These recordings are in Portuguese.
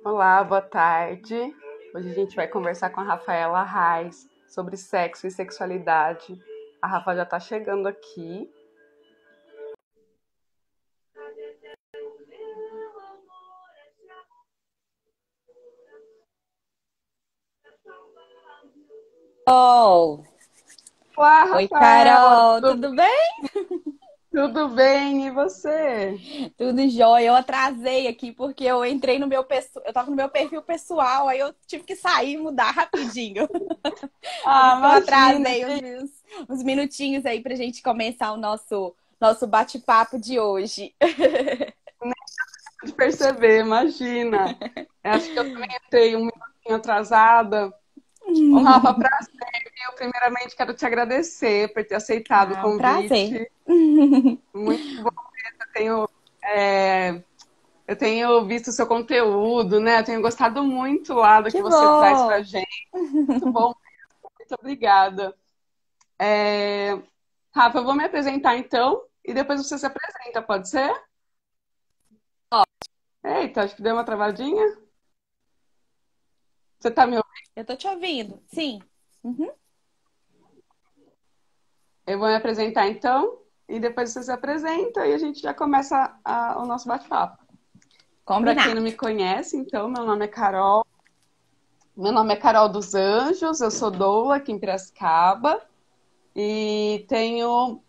Olá, boa tarde. Hoje a gente vai conversar com a Rafaela Reis sobre sexo e sexualidade. A Rafa já está chegando aqui. Oh, Olá, oi, Rafaela, Carol, tudo bem? tudo bem? E você? Tudo jóia. Eu atrasei aqui porque eu entrei no eu tava no meu perfil pessoal, aí eu tive que sair e mudar rapidinho. Por Ah, isso que eu imagina, atrasei uns minutinhos aí pra gente começar o nosso bate-papo de hoje. de perceber, imagina. Acho que eu também entrei um minutinho atrasada. Ô, Rafa, prazer. Eu primeiramente quero te agradecer por ter aceitado o Ah, um prazer. convite. Muito bom. Eu tenho, é, eu tenho visto o seu conteúdo, né? Eu tenho gostado muito lá do que Que você traz pra bom! gente. Muito bom, muito obrigada. Rafa, eu vou me apresentar então e depois você se apresenta, pode ser? Eita, acho que deu uma travadinha. Você tá me ouvindo? Eu tô te ouvindo. Sim. Uhum. Eu vou me apresentar então e depois você se apresenta e a gente já começa o nosso bate-papo. Para quem não Combinado. me conhece, então, meu nome é Carol. Meu nome é Carol dos Anjos, eu sou doula aqui em Piracicaba. E tenho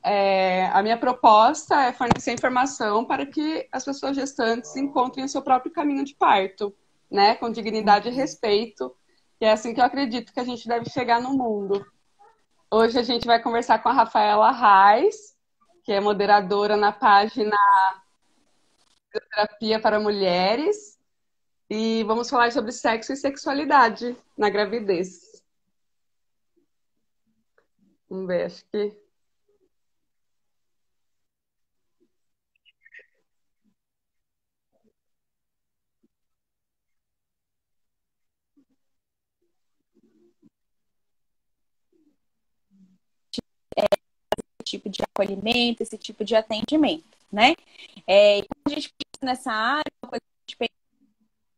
a minha proposta é fornecer informação para que as pessoas gestantes encontrem o seu próprio caminho de parto, né? Com dignidade e respeito. E é assim que eu acredito que a gente deve chegar no mundo. Hoje a gente vai conversar com a Rafaela Reis, que é moderadora na página Terapia para Mulheres, e vamos falar sobre sexo e sexualidade na gravidez. Vamos ver, acho que Tipo de acolhimento, esse tipo de atendimento, né? E quando a gente pensa nessa área, uma coisa que a gente pensa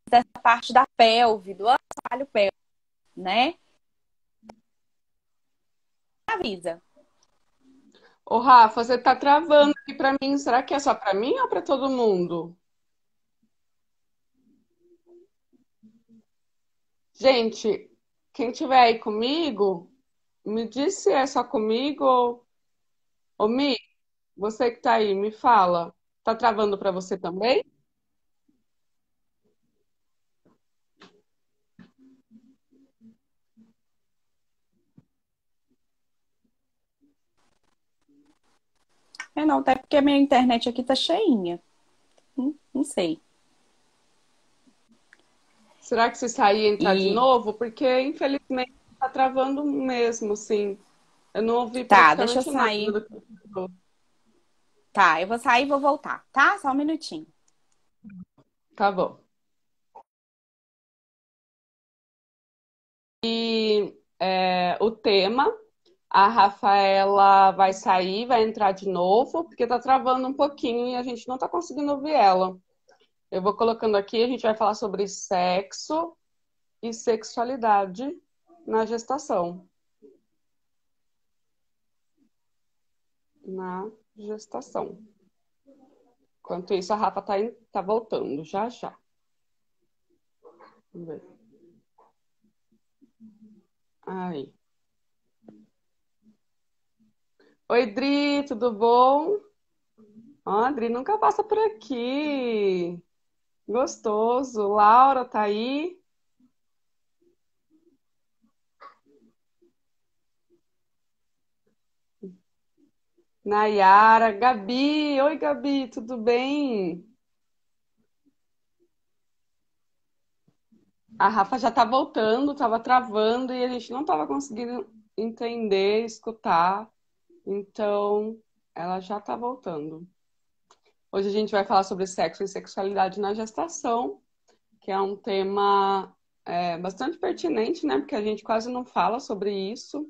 dessa parte da pelve, do assoalho pélvico, né? Avisa. Ô, Rafa, você tá travando aqui pra mim. Será que é só pra mim ou pra todo mundo? Gente, quem tiver aí comigo, me diz se é só comigo ou... Ô, Mi, você que tá aí, me fala. Tá travando pra você também? É não, até porque a minha internet aqui tá cheinha. Não sei. Será que se sair e entrar de E novo? Porque, infelizmente, tá travando mesmo, assim. Eu não ouvi tá, deixa eu praticamente nada sair. do que você falou. Tá, eu vou sair e vou voltar, tá? Só um minutinho. Tá bom. E o tema, a Rafaela vai sair, vai entrar de novo, porque tá travando um pouquinho e a gente não tá conseguindo ouvir ela. Eu vou colocando aqui, a gente vai falar sobre sexo e sexualidade na gestação. Na gestação. Enquanto isso, a Rafa tá voltando, já já. Vamos ver. Aí. Oi, Dri, tudo bom? Ó, a Dri nunca passa por aqui. Gostoso. Laura tá aí. Nayara, Gabi. Oi, Gabi, tudo bem? A Rafa já tá voltando, tava travando e a gente não tava conseguindo entender, escutar. Então, ela já tá voltando. Hoje a gente vai falar sobre sexo e sexualidade na gestação, que é um tema bastante pertinente, né? Porque a gente quase não fala sobre isso,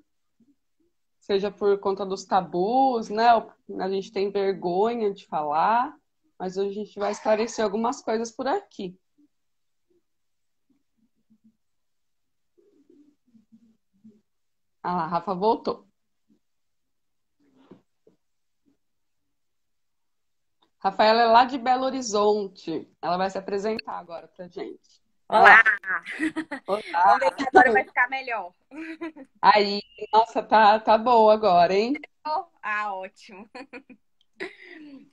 seja por conta dos tabus, né? A gente tem vergonha de falar, mas hoje a gente vai esclarecer algumas coisas por aqui. Ah lá, a Rafa voltou. Rafaela é lá de Belo Horizonte. Ela vai se apresentar agora pra gente. Olha Olá! lá. Olá. Vamos ver se agora vai ficar melhor. Aí, nossa, tá boa agora, hein? Ah, ótimo.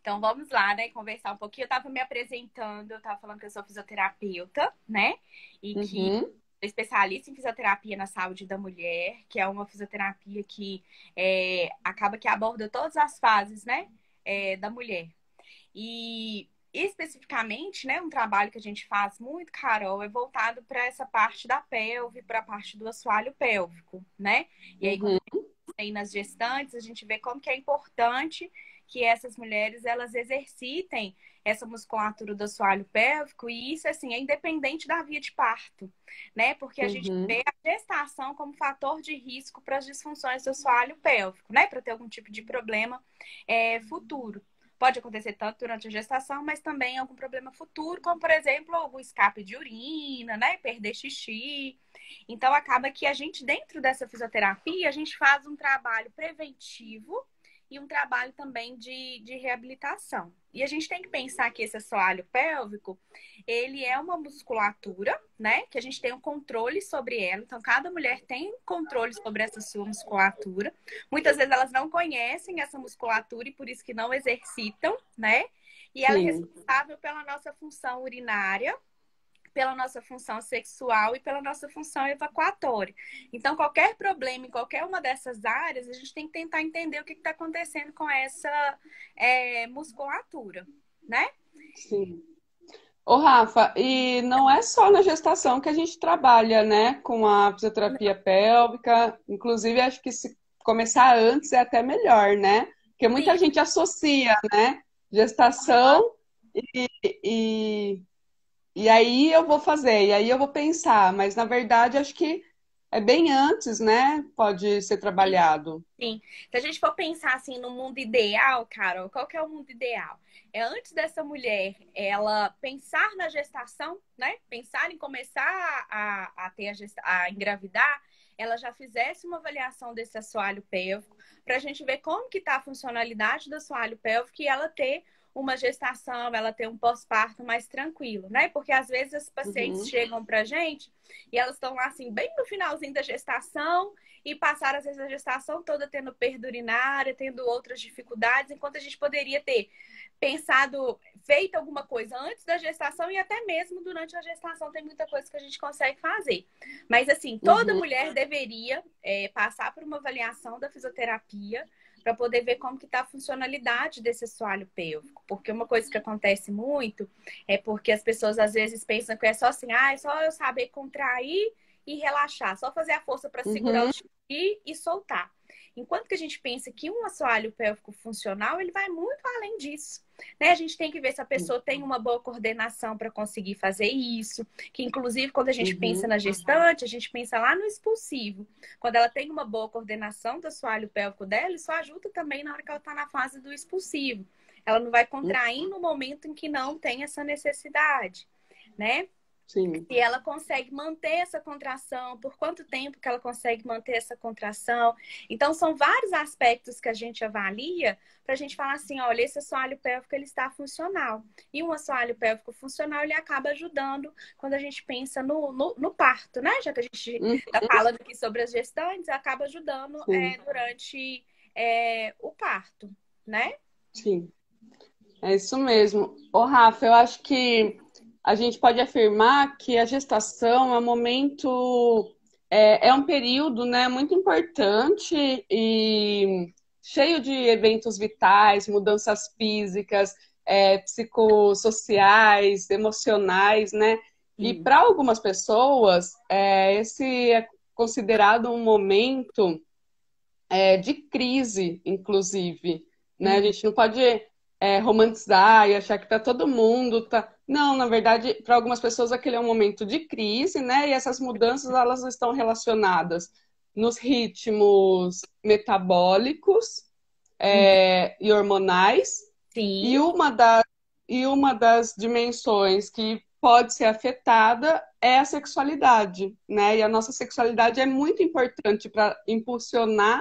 Então vamos lá, né? Conversar um pouquinho. Eu tava me apresentando, eu tava falando que eu sou fisioterapeuta, né? E que Uhum, sou especialista em fisioterapia na saúde da mulher, que é uma fisioterapia que acaba que aborda todas as fases, né? Da mulher. E especificamente, né, um trabalho que a gente faz muito, Carol, é voltado para essa parte da pelve, para a parte do assoalho pélvico, né? E aí, quando uhum, tem nas gestantes, a gente vê como que é importante que essas mulheres elas exercitem essa musculatura do assoalho pélvico, e isso assim é independente da via de parto, né? Porque a gente uhum. vê a gestação como fator de risco para as disfunções do assoalho pélvico, né? Para ter algum tipo de problema futuro. Pode acontecer tanto durante a gestação, mas também algum problema futuro, como por exemplo, algum escape de urina, né? Perder xixi. Então, acaba que a gente, dentro dessa fisioterapia, a gente faz um trabalho preventivo e um trabalho também de reabilitação. E a gente tem que pensar que esse assoalho pélvico, ele é uma musculatura, né? Que a gente tem um controle sobre ela. Então, cada mulher tem controle sobre essa sua musculatura. Muitas vezes elas não conhecem essa musculatura e por isso que não exercitam, né? E ela é Sim. responsável pela nossa função urinária, pela nossa função sexual e pela nossa função evacuatória. Então, qualquer problema em qualquer uma dessas áreas, a gente tem que tentar entender o que está acontecendo com essa musculatura, né? Sim. Ô, Rafa, e não é só na gestação que a gente trabalha, né, com a fisioterapia pélvica. Inclusive, acho que se começar antes é até melhor, né? Porque muita Sim. gente associa, né, gestação e, e aí eu vou fazer, e aí eu vou pensar. Mas, na verdade, acho que é bem antes, né? Pode ser trabalhado. Sim. Se a gente for pensar assim no mundo ideal, Carol, qual que é o mundo ideal? É antes dessa mulher ela pensar na gestação, né? Pensar em começar a ter a engravidar, ela já fizesse uma avaliação desse assoalho pélvico para a gente ver como que está a funcionalidade do assoalho pélvico e ela ter uma gestação, ela ter um pós-parto mais tranquilo, né? Porque às vezes as pacientes Uhum, chegam pra gente e elas estão lá assim, bem no finalzinho da gestação e passaram, às vezes, a gestação toda tendo perda urinária, tendo outras dificuldades, enquanto a gente poderia ter pensado, feito alguma coisa antes da gestação e até mesmo durante a gestação tem muita coisa que a gente consegue fazer. Mas, assim, toda uhum, mulher deveria passar por uma avaliação da fisioterapia para poder ver como que está a funcionalidade desse assoalho pélvico. Porque uma coisa que acontece muito é porque as pessoas às vezes pensam que é só assim, é só eu saber contrair e relaxar, só fazer a força para segurar o uhum, xixi e soltar. Enquanto que a gente pensa que um assoalho pélvico funcional, ele vai muito além disso. Né? A gente tem que ver se a pessoa tem uma boa coordenação para conseguir fazer isso. Que, inclusive, quando a gente pensa uhum, na gestante, a gente pensa lá no expulsivo. Quando ela tem uma boa coordenação do assoalho pélvico dela, isso ajuda também na hora que ela está na fase do expulsivo. Ela não vai uhum. contrair no momento em que não tem essa necessidade, né? Sim. Se ela consegue manter essa contração, por quanto tempo que ela consegue manter essa contração. Então, são vários aspectos que a gente avalia para a gente falar assim, olha, esse assoalho pélvico ele está funcional. E um assoalho pélvico funcional, ele acaba ajudando quando a gente pensa no parto, né? Já que a gente Uhum, está falando aqui sobre as gestantes, acaba ajudando sim, durante o parto, né? sim. É isso mesmo. Ô, Rafa, eu acho que a gente pode afirmar que a gestação é um momento, é um período, né, muito importante e cheio de eventos vitais, mudanças físicas, psicossociais, emocionais, né? E Sim. para algumas pessoas, esse é considerado um momento de crise, inclusive, né? A Uhum. gente não pode romantizar e achar que tá todo mundo tá. Não, na verdade, para algumas pessoas aquele é um momento de crise, né? E essas mudanças elas estão relacionadas nos ritmos metabólicos Uhum. e hormonais Sim. e uma das dimensões que pode ser afetada é a sexualidade, né? E a nossa sexualidade é muito importante para impulsionar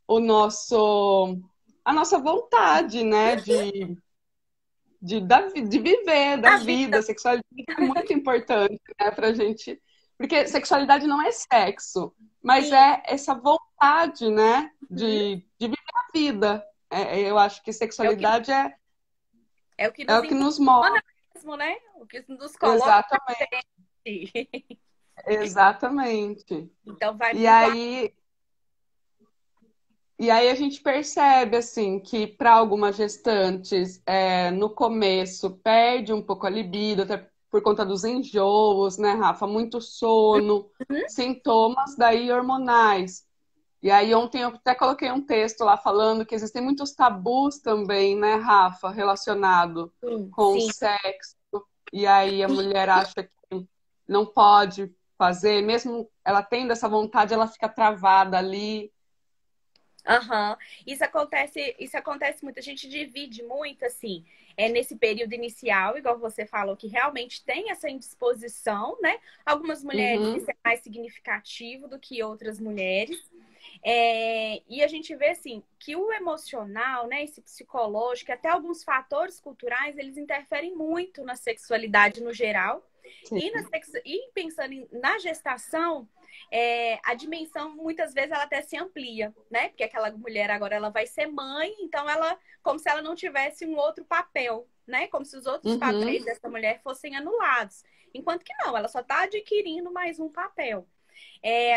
o nosso, a nossa vontade, né? De viver, da A vida. vida. A sexualidade é muito importante, né, pra gente. Porque sexualidade não é sexo, mas Sim. é essa vontade, né? Uhum. De viver a vida. Eu acho que É o que, sexualidade é o que é nos o que nos move. impulsiona mesmo, né? O que nos coloca pra Exatamente, frente. exatamente. Então vai E muito. aí, e aí a gente percebe assim que para algumas gestantes no começo perde um pouco a libido, até por conta dos enjoos, né, Rafa? Muito sono, Uhum. sintomas daí hormonais. E aí ontem eu até coloquei um texto lá falando que existem muitos tabus também, né, Rafa, relacionado Sim, com o sim. sexo. E aí a mulher acha que não pode fazer, mesmo ela tendo essa vontade, ela fica travada ali. Aham. Isso acontece muito. A gente divide muito, assim, nesse período inicial, igual você falou, que realmente tem essa indisposição, né? Algumas mulheres Uhum. isso é mais significativo do que outras mulheres. E a gente vê, assim, que o emocional, né, esse psicológico, até alguns fatores culturais, eles interferem muito na sexualidade no geral. E, Sim. e pensando na gestação, a dimensão muitas vezes ela até se amplia, né? Porque aquela mulher agora ela vai ser mãe, então ela como se ela não tivesse um outro papel, né? Como se os outros Uhum. papéis dessa mulher fossem anulados. Enquanto que não, ela só está adquirindo mais um papel.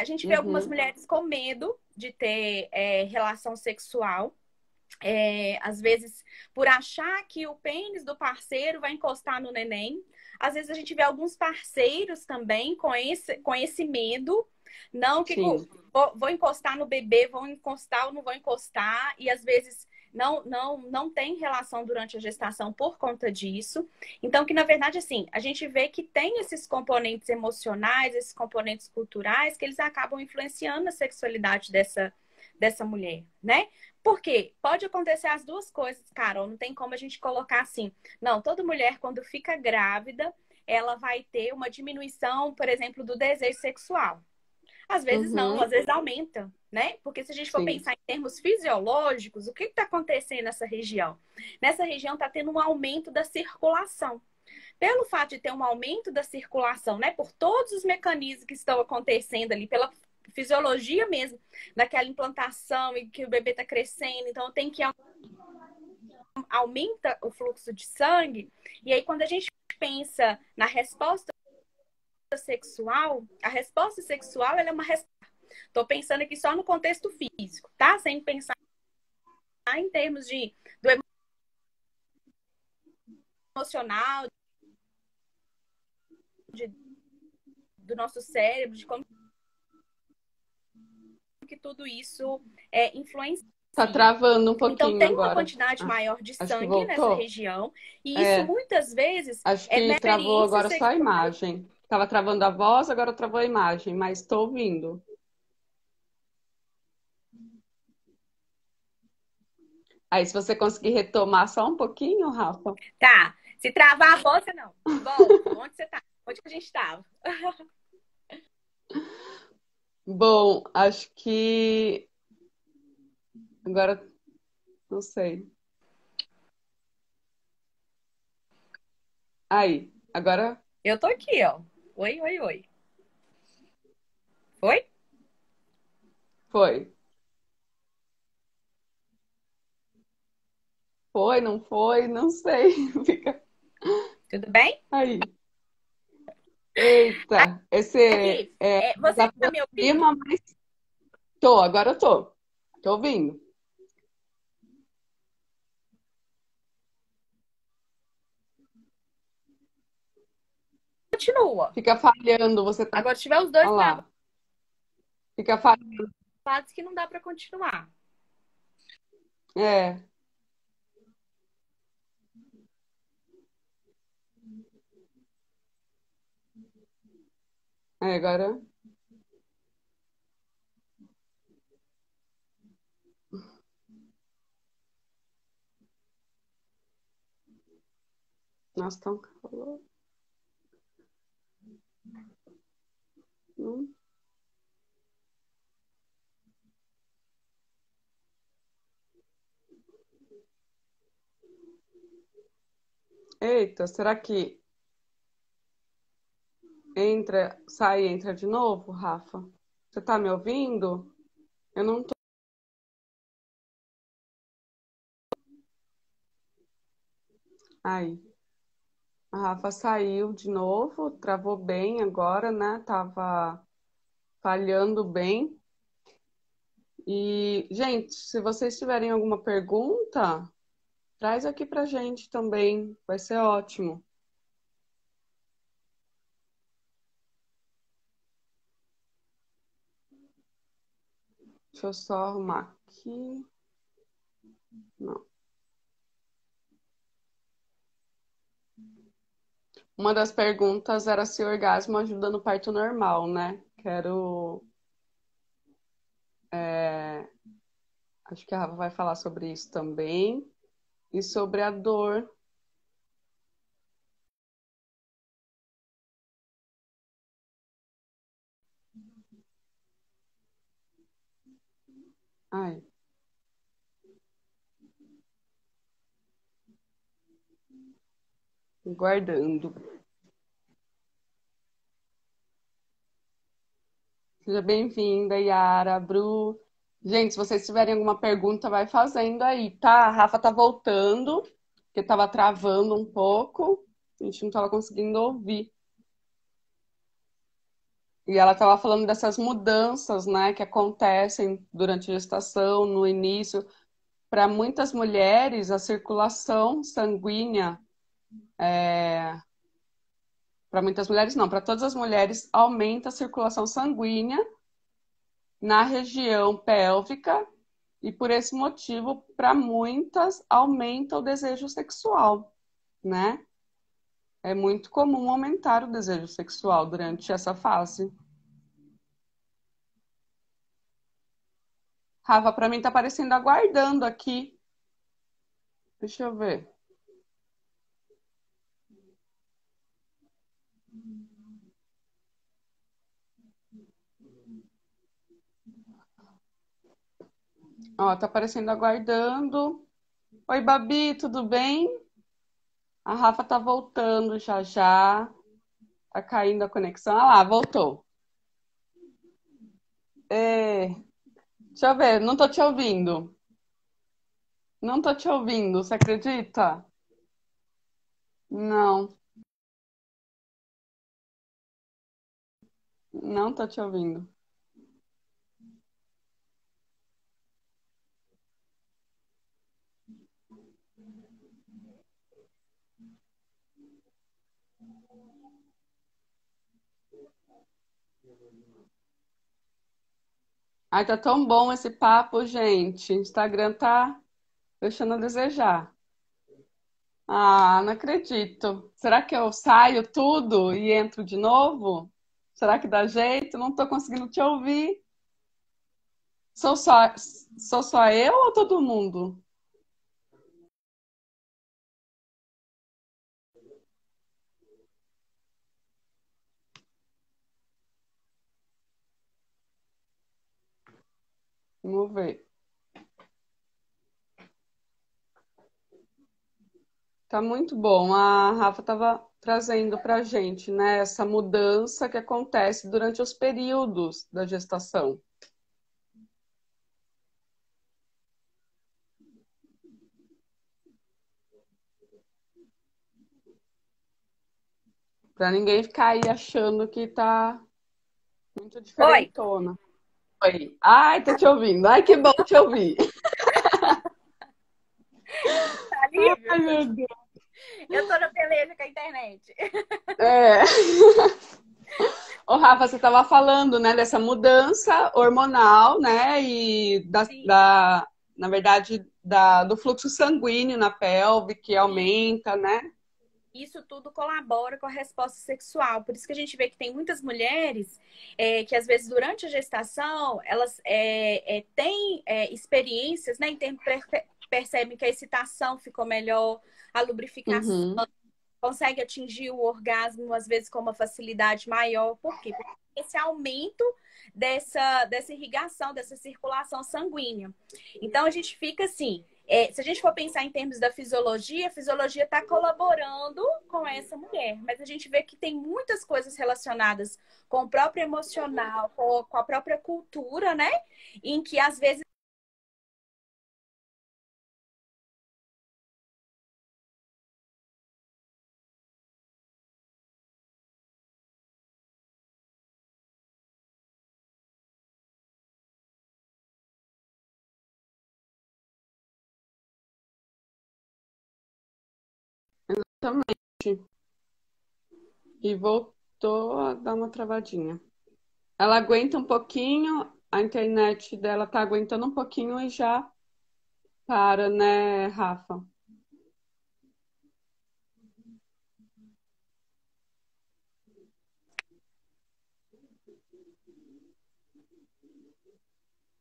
A gente vê algumas Uhum. mulheres com medo de ter relação sexual. Às vezes, por achar que o pênis do parceiro vai encostar no neném. Às vezes, a gente vê alguns parceiros também com esse medo. Não, Sim. vou encostar no bebê, vou encostar ou não vou encostar. E às vezes não tem relação durante a gestação por conta disso. Então, que na verdade, assim, a gente vê que tem esses componentes emocionais, esses componentes culturais, que eles acabam influenciando a sexualidade dessa mulher, né? Porque pode acontecer as duas coisas, Carol. Não tem como a gente colocar assim. Não, toda mulher, quando fica grávida, ela vai ter uma diminuição, por exemplo, do desejo sexual. Às vezes não, Uhum. às vezes aumenta, né? Porque se a gente for Sim. pensar em termos fisiológicos, o que está acontecendo nessa região? Nessa região está tendo um aumento da circulação. Pelo fato de ter um aumento da circulação, né? Por todos os mecanismos que estão acontecendo ali, pela fisiologia mesmo, daquela implantação e que o bebê está crescendo, então tem que aumenta o fluxo de sangue. E aí, quando a gente pensa na resposta sexual, a resposta sexual ela é uma resposta. Estou pensando aqui só no contexto físico, tá? Sem pensar em termos do emocional, de, do nosso cérebro, de como que tudo isso influencia. Tá travando um Então, pouquinho tem uma agora. quantidade Ah, maior de acho que sangue nessa voltou. região, e isso É, muitas vezes acho na que travou experiência agora só a sexual. imagem. Tava travando a voz, agora travou a imagem, mas estou ouvindo. Aí, se você conseguir retomar só um pouquinho, Rafa. Tá, se travar a bolsa, não. Volta. Onde você tá? Onde que a gente estava? Bom, acho que agora não sei. Aí, agora Eu tô aqui, ó. Oi, oi, oi. Oi? foi. Foi, não foi? Não sei. Fica Tudo bem? aí. Eita, esse Aqui, você tá tá dando me ouvindo? clima, mas tô, agora eu tô. Tô ouvindo. Continua. Fica falhando, você tá. Agora, se tiver os dois Olha lá. travados, Fica falhando. que não dá pra continuar. É, agora. Nossa, tão calor. Hum. Eita, será que entra, sai e entra de novo, Rafa? Você tá me ouvindo? Eu não tô. Aí, a Rafa saiu de novo, travou bem agora, né? Tava falhando bem. E, gente, se vocês tiverem alguma pergunta, traz aqui pra gente também. Vai ser ótimo. Deixa eu só arrumar aqui. Não. Uma das perguntas era se o orgasmo ajuda no parto normal, né? Quero. Acho que a Rafa vai falar sobre isso também. E sobre a dor. Ai, guardando. Seja bem-vinda, Yara, Bru. Gente, se vocês tiverem alguma pergunta, vai fazendo aí, tá? A Rafa tá voltando, porque tava travando um pouco. A gente não tava conseguindo ouvir. E ela tava falando dessas mudanças, né, que acontecem durante a gestação, no início. Para muitas mulheres, a circulação sanguínea, para muitas mulheres não, para todas as mulheres, aumenta a circulação sanguínea na região pélvica e por esse motivo, para muitas, aumenta o desejo sexual, né? É muito comum aumentar o desejo sexual durante essa fase. Rafa, para mim tá aparecendo aguardando aqui. Deixa eu ver. Ó, tá aparecendo aguardando. Oi, Babi, tudo bem? A Rafa tá voltando já já. Tá caindo a conexão. Ah lá, voltou. É, deixa eu ver, não tô te ouvindo. Não tô te ouvindo, você acredita? Não, não tô te ouvindo. Ai, tá tão bom esse papo, gente. Instagram tá deixando a desejar. Ah, não acredito. Será que eu saio tudo e entro de novo? Será que dá jeito? Não tô conseguindo te ouvir. Sou só, sou só eu ou todo mundo? Vamos ver. Tá muito bom. A Rafa estava trazendo para a gente, né, essa mudança que acontece durante os períodos da gestação. Para ninguém ficar aí achando que tá muito Oi, diferentona. Oi. Ai, tô te ouvindo. Ai, que bom te ouvir. tá alívio? Ai, meu Deus. Eu tô na peleja com a internet. É. Ô, Rafa, você estava falando, né, dessa mudança hormonal, né, e Sim. na verdade, do fluxo sanguíneo na pelve que aumenta, né? Isso tudo colabora com a resposta sexual. Por isso que a gente vê que tem muitas mulheres que, às vezes, durante a gestação, elas têm experiências, né? Percebem que a excitação ficou melhor, a lubrificação, Uhum. consegue atingir o orgasmo, às vezes, com uma facilidade maior. Por quê? Porque esse aumento dessa irrigação, dessa circulação sanguínea. Então, a gente fica assim, se a gente for pensar em termos da fisiologia, a fisiologia está colaborando com essa mulher, mas a gente vê que tem muitas coisas relacionadas com o próprio emocional, com a própria cultura, né? Em que, às vezes, Exatamente. E voltou a dar uma travadinha. Ela aguenta um pouquinho, a internet dela tá aguentando um pouquinho e já para, né, Rafa?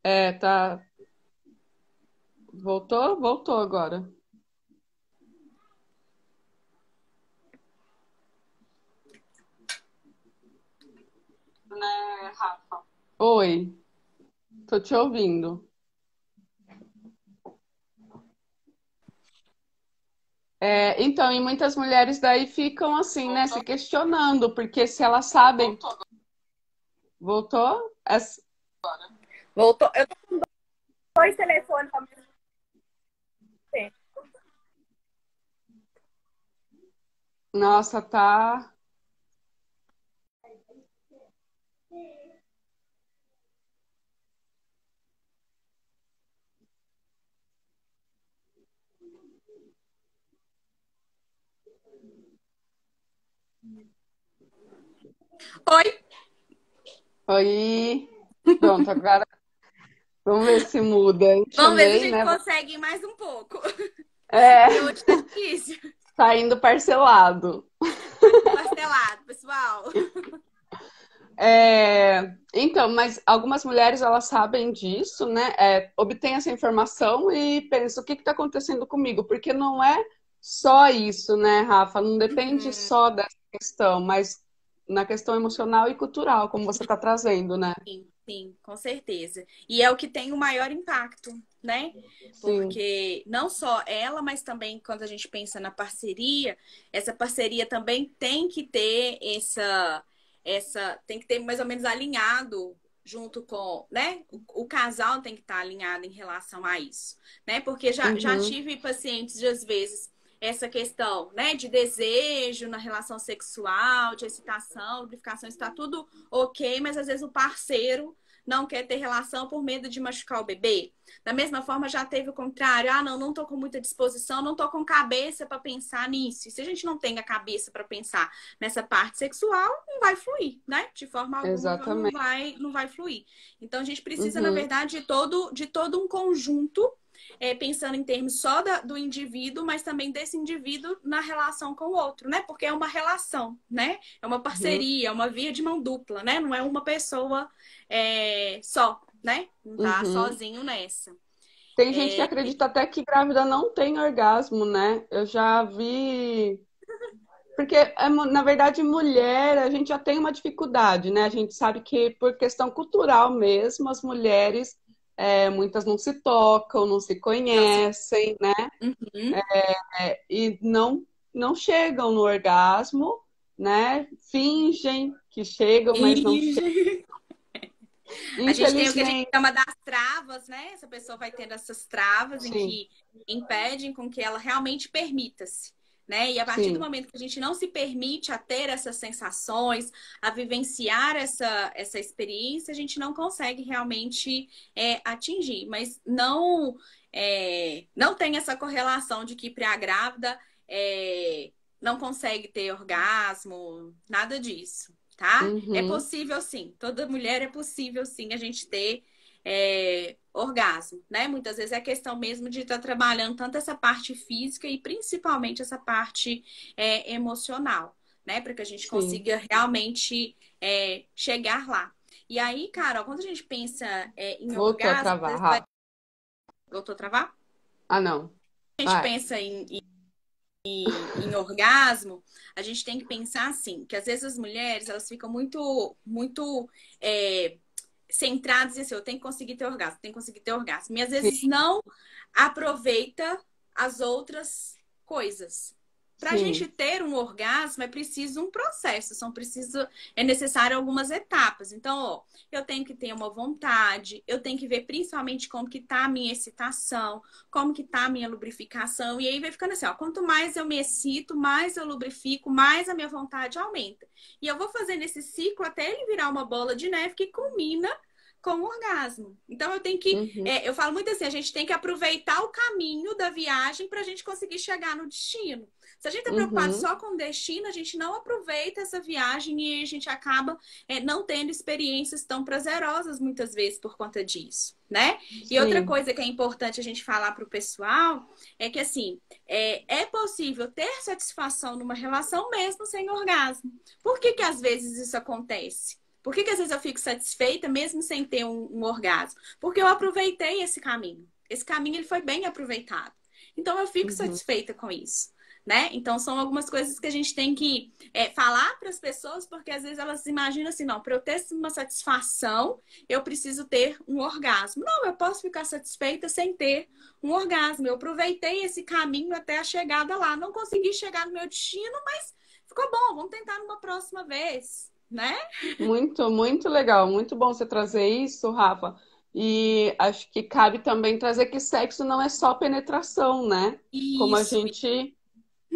É, tá. Voltou? Voltou agora. Né, Rafa? Oi, tô te ouvindo. É, então, e muitas mulheres daí ficam assim, né, se questionando, porque se elas sabem. Voltou? voltou. Eu tô com dois telefones ao mesmo tempo. Nossa, tá. Oi, Oi. Pronto, agora vamos ver se muda. Eu vamos ver se a chamei, gente né? consegue ir mais um pouco. Porque É, hoje tá difícil. tá indo parcelado. Tá indo parcelado, pessoal. É, então, mas algumas mulheres elas sabem disso, né? É, obtêm essa informação e pensam o que está acontecendo comigo, porque não é só isso, né, Rafa? Não depende Uhum. só dessa questão, mas na questão emocional e cultural, como você está trazendo, né? Sim, sim, com certeza. E é o que tem o maior impacto, né? Sim. Porque não só ela, mas também quando a gente pensa na parceria, essa parceria também tem que ter tem que ter mais ou menos alinhado junto com, né? O casal tem que estar alinhado em relação a isso, né? Porque já Uhum. tive pacientes de, às vezes, essa questão, né, de desejo na relação sexual, de excitação, lubrificação, está tudo ok, mas às vezes o parceiro não quer ter relação por medo de machucar o bebê. Da mesma forma, já teve o contrário. Ah, não tô com muita disposição, não tô com cabeça para pensar nisso. E se a gente não tem a cabeça para pensar nessa parte sexual, não vai fluir, né? De forma alguma Exatamente. não vai fluir. Então a gente precisa, na Uhum. verdade, de todo um conjunto pensando em termos só do indivíduo, mas também desse indivíduo na relação com o outro, né? Porque é uma relação, né? É uma Uhum. parceria, é uma via de mão dupla, né? Não é uma pessoa só, né? Não tá Uhum. sozinho nessa. Tem gente que acredita até que grávida não tem orgasmo, né? Eu já vi. Porque, na verdade, mulher, a gente já tem uma dificuldade, né? A gente sabe que, por questão cultural mesmo, as mulheres, muitas não se tocam, não se Não se... conhecem, né? Uhum. E não chegam no orgasmo, né? Fingem que chegam, mas não chegam. E a gente tem o que a gente Infelizmente, chama das travas, né? Essa pessoa vai tendo essas travas em sim, que impedem com que ela realmente permita-se. Né? E a partir do sim. momento que a gente não se permite a ter essas sensações, a vivenciar essa experiência, a gente não consegue realmente atingir. Mas não tem essa correlação de que para a grávida não consegue ter orgasmo, nada disso, tá? É Uhum, possível sim, toda mulher é possível sim a gente ter orgasmo, né? Muitas vezes é questão mesmo de estar trabalhando tanto essa parte física e principalmente essa parte emocional, né? Para que a gente sim. consiga realmente chegar lá. E aí, cara, quando a gente pensa em Voltou a orgasmo, às travar, vezes vai... Rafa. Voltou a travar? Ah, não. A gente Vai. pensa em orgasmo, a gente tem que pensar assim, que às vezes as mulheres, elas ficam muito centradas em assim, eu tenho que conseguir ter orgasmo, tenho que conseguir ter orgasmo. E às vezes Sim, não aproveita as outras coisas. Para a gente sim. ter um orgasmo é preciso um processo, é necessário algumas etapas. Então, ó, eu tenho que ter uma vontade, eu tenho que ver principalmente como que tá a minha excitação, como que tá a minha lubrificação, e aí vai ficando assim, ó, quanto mais eu me excito, mais eu lubrifico, mais a minha vontade aumenta. E eu vou fazendo esse ciclo até ele virar uma bola de neve que culmina com o orgasmo. Então eu tenho que, Uhum, eu falo muito assim, a gente tem que aproveitar o caminho da viagem para a gente conseguir chegar no destino. Se a gente está preocupado uhum. só com o destino, a gente não aproveita essa viagem e a gente acaba não tendo experiências tão prazerosas muitas vezes por conta disso, né? E outra Sim. coisa que é importante a gente falar para o pessoal é que assim é possível ter satisfação numa relação mesmo sem orgasmo. Por que que às vezes isso acontece? Por que que às vezes eu fico satisfeita mesmo sem ter um orgasmo? Porque eu aproveitei esse caminho. Esse caminho ele foi bem aproveitado. Então eu fico Uhum. satisfeita com isso, né? Então são algumas coisas que a gente tem que falar para as pessoas, porque às vezes elas imaginam assim, não, para eu ter uma satisfação, eu preciso ter um orgasmo. Não, eu posso ficar satisfeita sem ter um orgasmo. Eu aproveitei esse caminho até a chegada lá. Não consegui chegar no meu destino, mas ficou bom. Vamos tentar numa próxima vez, né? Muito, muito legal. Muito bom você trazer isso, Rafa. E acho que cabe também trazer que sexo não é só penetração, né? Como a Isso. gente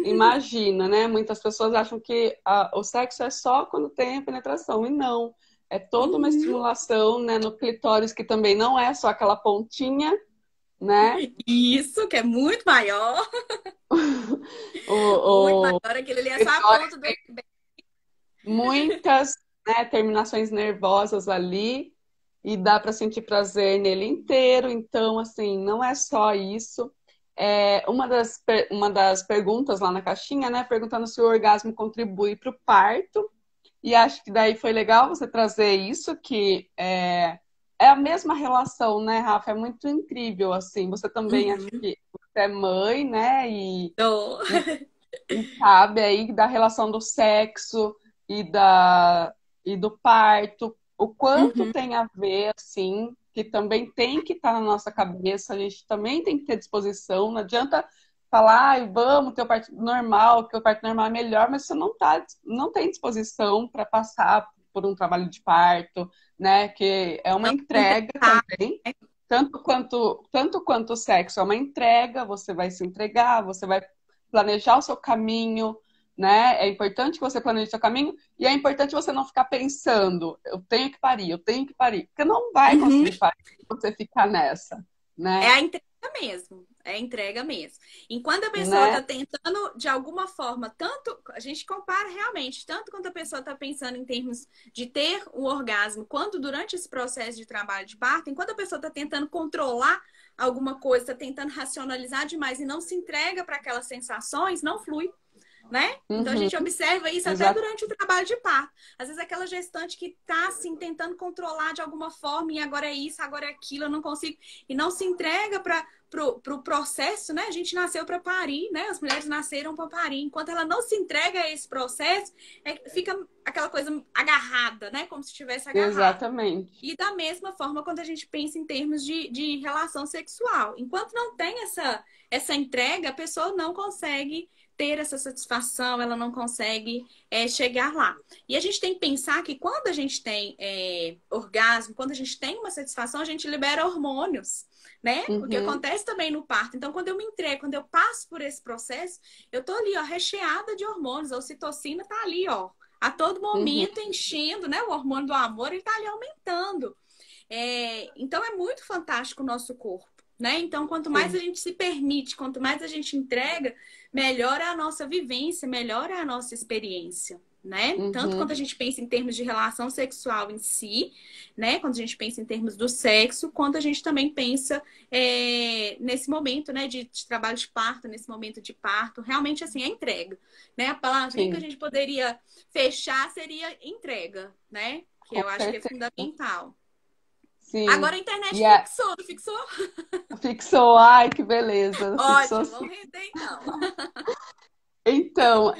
imagina, né? Muitas pessoas acham que o sexo é só quando tem a penetração, e não. É toda uma Uhum. estimulação, né, no clitóris, que também não é só aquela pontinha, né? Isso, que é muito maior. Muito O maior. Aquele ali é só a clitóris ponta do tem iceberg. muitas, né, terminações nervosas ali e dá para sentir prazer nele inteiro. Então, assim, não é só isso. Uma das perguntas lá na caixinha, né, perguntando se o orgasmo contribui para o parto. E acho que daí foi legal você trazer isso, que é a mesma relação, né, Rafa? É muito incrível, assim. Você também, acho Uhum. que você é mãe, né? Tô. E sabe aí da relação do sexo e, e do parto, o quanto Uhum. tem a ver, assim, que também tem que estar na nossa cabeça, a gente também tem que ter disposição, não adianta falar, ai, vamos ter o parto normal, que o parto normal é melhor, mas você não tem disposição para passar por um trabalho de parto, né, que é uma Não se entrega entregar, também, né? tanto quanto o sexo é uma entrega, você vai se entregar, você vai planejar o seu caminho, né? É importante que você planeje o seu caminho e é importante você não ficar pensando, eu tenho que parir, porque não vai Uhum. conseguir parir se você ficar nessa, É né? a entrega mesmo. É a entrega mesmo. Enquanto a pessoa Né? está tentando, de alguma forma, tanto. A gente compara realmente, tanto quanto a pessoa está pensando em termos de ter um orgasmo, quanto durante esse processo de trabalho de parto, enquanto a pessoa está tentando controlar alguma coisa, está tentando racionalizar demais e não se entrega para aquelas sensações, não flui, né? Então a Uhum, gente observa isso até exato, durante o trabalho de parto. Às vezes aquela gestante que tá assim tentando controlar de alguma forma e agora é isso, agora é aquilo, eu não consigo e não se entrega para pro processo, né? A gente nasceu para parir, né? As mulheres nasceram para parir. Enquanto ela não se entrega a esse processo, fica aquela coisa agarrada, né? Como se estivesse agarrada. exatamente. E da mesma forma, quando a gente pensa em termos de relação sexual. Enquanto não tem essa entrega, a pessoa não consegue ter essa satisfação, ela não consegue chegar lá. E a gente tem que pensar que quando a gente tem orgasmo, quando a gente tem uma satisfação, a gente libera hormônios, né? O que Uhum, acontece também no parto. Então, quando eu me entrego, quando eu passo por esse processo, eu tô ali, ó, recheada de hormônios. A ocitocina tá ali, ó, a todo uhum, momento enchendo, né? O hormônio do amor, ele tá ali aumentando. Então, é muito fantástico o nosso corpo. Né? Então, quanto mais a sim, gente se permite, quanto mais a gente entrega, melhor é a nossa vivência, melhor é a nossa experiência, né? Tanto quando uhum, a gente pensa em termos de relação sexual em si, né? Quando a gente pensa em termos do sexo, quanto a gente também pensa nesse momento, né? De trabalho de parto, nesse momento de parto, realmente assim, a entrega, né? A palavrinha que a sim, gente poderia fechar seria entrega, né? Que com eu acho que é certeza, fundamental. Agora sim. a internet E fixou, não fixou? fixou, ai, que beleza, fixou Ótimo, sim. vamos render então. Então,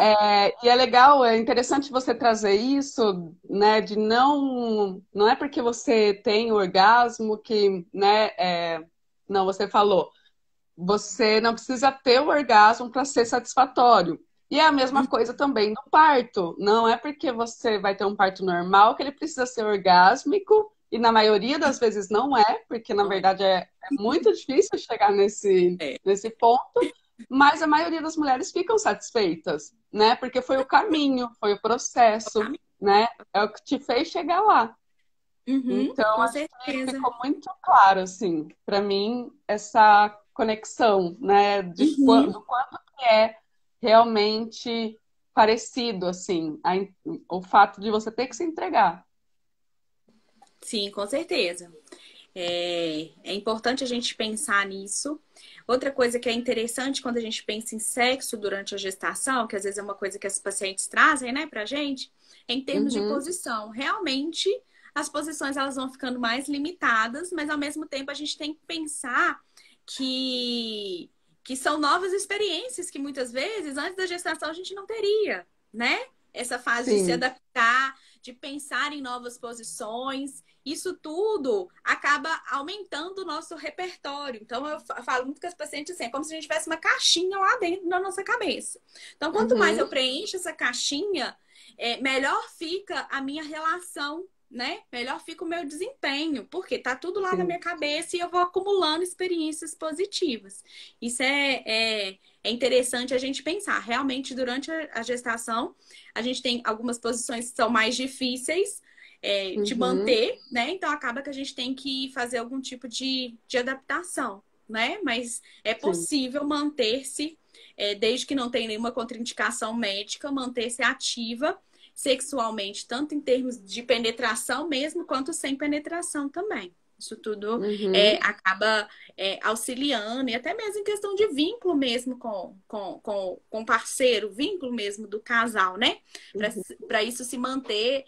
e é legal, é interessante você trazer isso, né, de não é porque você tem orgasmo que, né, não, você falou, você não precisa ter o orgasmo para ser satisfatório. E é a mesma coisa também no parto. Não é porque você vai ter um parto normal que ele precisa ser orgásmico, e na maioria das vezes não é, porque na Olha, verdade é muito difícil chegar é, nesse ponto, mas a maioria das mulheres ficam satisfeitas, né? Porque foi o caminho, foi o é o processo, caminho. né? É o que te fez chegar lá. Uhum, Então, com acho que certeza. ficou muito claro, assim, para mim, essa conexão, né, Uhum. do quanto que é realmente parecido, assim, o fato de você ter que se entregar. Sim, com certeza. É importante a gente pensar nisso. Outra coisa que é interessante quando a gente pensa em sexo durante a gestação, que às vezes é uma coisa que as pacientes trazem, né, pra gente, é em termos de Uhum, posição. Realmente, as posições elas vão ficando mais limitadas, mas ao mesmo tempo a gente tem que pensar que, que são novas experiências que muitas vezes antes da gestação a gente não teria, né? Essa fase de se sim, adaptar, de pensar em novas posições. Isso tudo acaba aumentando o nosso repertório. Então, eu falo muito com as pacientes assim, é como se a gente tivesse uma caixinha lá dentro da nossa cabeça. Então, quanto mais uhum, eu preencho essa caixinha, melhor fica a minha relação, né? Melhor fica o meu desempenho, porque tá tudo lá na sim, minha cabeça e eu vou acumulando experiências positivas. Isso é interessante a gente pensar. Realmente, durante a gestação, a gente tem algumas posições que são mais difíceis, de uhum, manter, né? Então acaba que a gente tem que fazer algum tipo de adaptação, né? Mas é sim, possível manter-se, desde que não tenha nenhuma contraindicação médica, manter-se ativa sexualmente, tanto em termos de penetração mesmo, quanto sem penetração também. Isso tudo uhum, acaba auxiliando, e até mesmo em questão de vínculo mesmo com o parceiro, vínculo mesmo do casal, né? uhum, Para isso se manter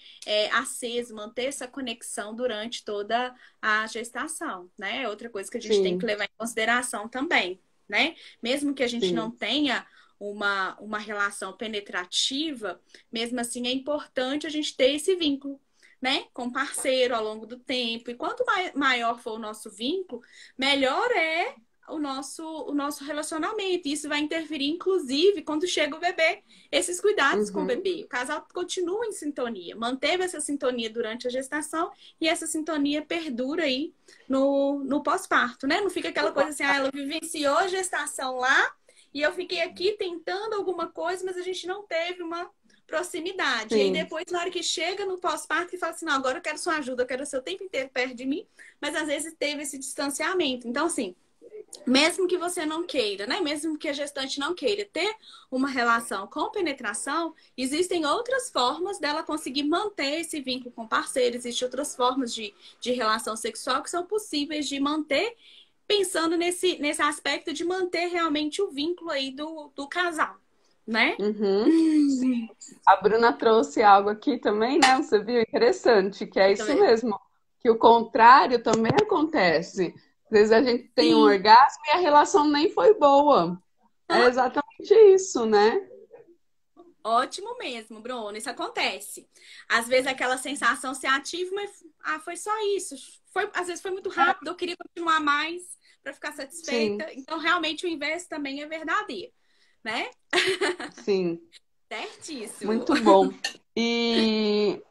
aceso, manter essa conexão durante toda a gestação, né? É outra coisa que a gente tem que sim, levar em consideração também, né? Mesmo que a gente não sim, tenha uma relação penetrativa, mesmo assim é importante a gente ter esse vínculo, né? Com o parceiro ao longo do tempo. E quanto maior for o nosso vínculo, melhor é o nosso relacionamento. E isso vai interferir, inclusive, quando chega o bebê, esses cuidados com o uhum, bebê. O casal continua em sintonia, manteve essa sintonia durante a gestação e essa sintonia perdura aí no pós-parto, né? Não fica aquela coisa assim, ela vivenciou a gestação lá e eu fiquei aqui tentando alguma coisa, mas a gente não teve uma proximidade. E aí sim, depois, na hora que chega no pós-parto, que fala assim, não, agora eu quero sua ajuda, eu quero o seu tempo inteiro perto de mim, mas às vezes teve esse distanciamento. Então, assim, mesmo que você não queira, né? Mesmo que a gestante não queira ter uma relação com penetração, existem outras formas dela conseguir manter esse vínculo com o parceiro, existem outras formas de relação sexual que são possíveis de manter, pensando nesse aspecto de manter realmente o vínculo aí do casal, né? uhum. A Bruna trouxe algo aqui também, né? Você viu? Interessante, que é isso mesmo. Que o contrário também acontece. Às vezes a gente tem um Sim, orgasmo e a relação nem foi boa. É exatamente isso, né? ótimo mesmo, Bruno. Isso acontece. Às vezes aquela sensação se ativa, mas foi só isso. Às vezes foi muito rápido, eu queria continuar mais para ficar Sim, satisfeita. Então, realmente, o inverso também é verdadeiro, né? sim. Certíssimo. Muito bom. E